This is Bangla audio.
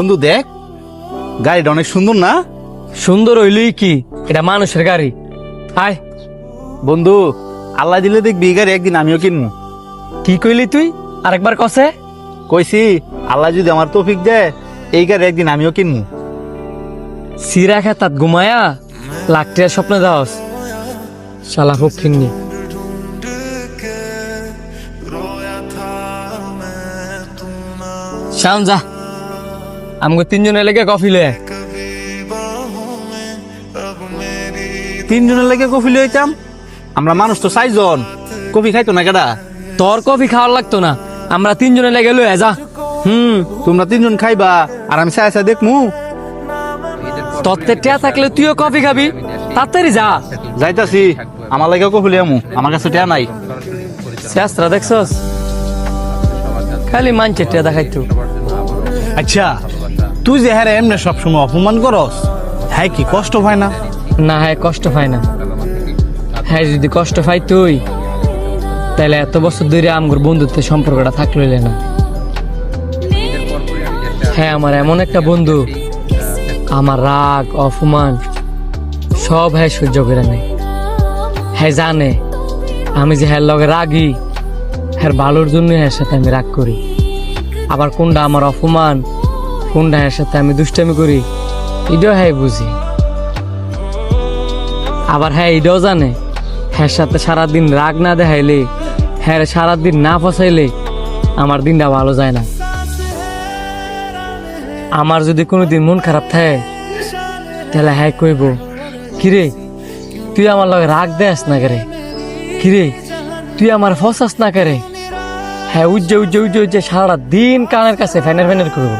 বন্ধু দেখ, গাড়িটা অনেক সুন্দর না? সুন্দর হইলই কি, এটা মানুষের গাড়ি। আয় বন্ধু, আল্লাহ দিলে দেখবি এই গাড়ি একদিন আমিও কিনবো। কি কইলি তুই? আরেকবার কসে? কইছি আল্লাহ যদি আমার তৌফিক দেয় এই গাড়ি একদিন আমিও কিনবো। সিরা খেতাত ঘুমায়া লাখটিয়ার স্বপ্ন দাওস, শালা ফকিন্নি। শাম যা, আমাকে তিনজনে লেগে কফি লয়ে। তিনজনের লেগে কফি লইতাম, আমরা মানুষ তো 4 জন, কফি খাইতো না কেডা? তোর কফি খাওয়ার লাগতো না, আমরা তিনজনে লেগে লয়ে যা। তোমরা 3 জন খাইবা আর আমি চাই চাই দেখমু। তোর টিয়া থাকলে তুইও কফি খাবি, তাড়াতাড়ি যা। যাইতাছি, আমার লাগে কফি লিয়ামু, আমার কাছে টিয়া নাই। শাস্ত্রা দেখছস, খালি মানছে টিয়া দেখাইতো। আচ্ছা, তুই যে হ্যাঁ এমনি সবসময় অপমান করস, হ্যাঁ কি কষ্ট হয় না? না, হ্যাঁ কষ্ট পায় না। হ্যাঁ যদি কষ্ট পাই তুই, তাহলে এত বছর ধরে আমার বন্ধুত্বের সম্পর্কটা থাকলো না। হ্যাঁ আমার এমন একটা বন্ধু, আমার রাগ অপমান সব হ্যাঁ সহ্য করে নেয়। হ্যাঁ জানে আমি যে হ্যাঁ লগে রাগি, হ্যাঁ ভালোর জন্য হ্যাঁ সাথে আমি রাগ করি। আবার কোনটা আমার অপমান, কোনটা হ্যাঁ সাথে আমি দুষ্টামি করি, এটাও হ্যাঁ বুঝি। আবার হ্যাঁ এটাও জানে হ্যাঁ সাথে সারাদিন রাগ না দেখাইলে, হ্যাঁ সারাদিন না ফসাইলে আমার দিনটা ভালো যায় না। আমার যদি কোনোদিন মন খারাপ থাকে, তাহলে হ্যাঁ কইব, কিরে তুই আমার লগে রাগ দেস না করে, কিরে তুই আমার ফসাস না করে। হ্যাঁ উজ্জে উজ্জে উজ্জে উজ্জে সারা দিন কানের কাছে ফ্যানের ফ্যানের করবো।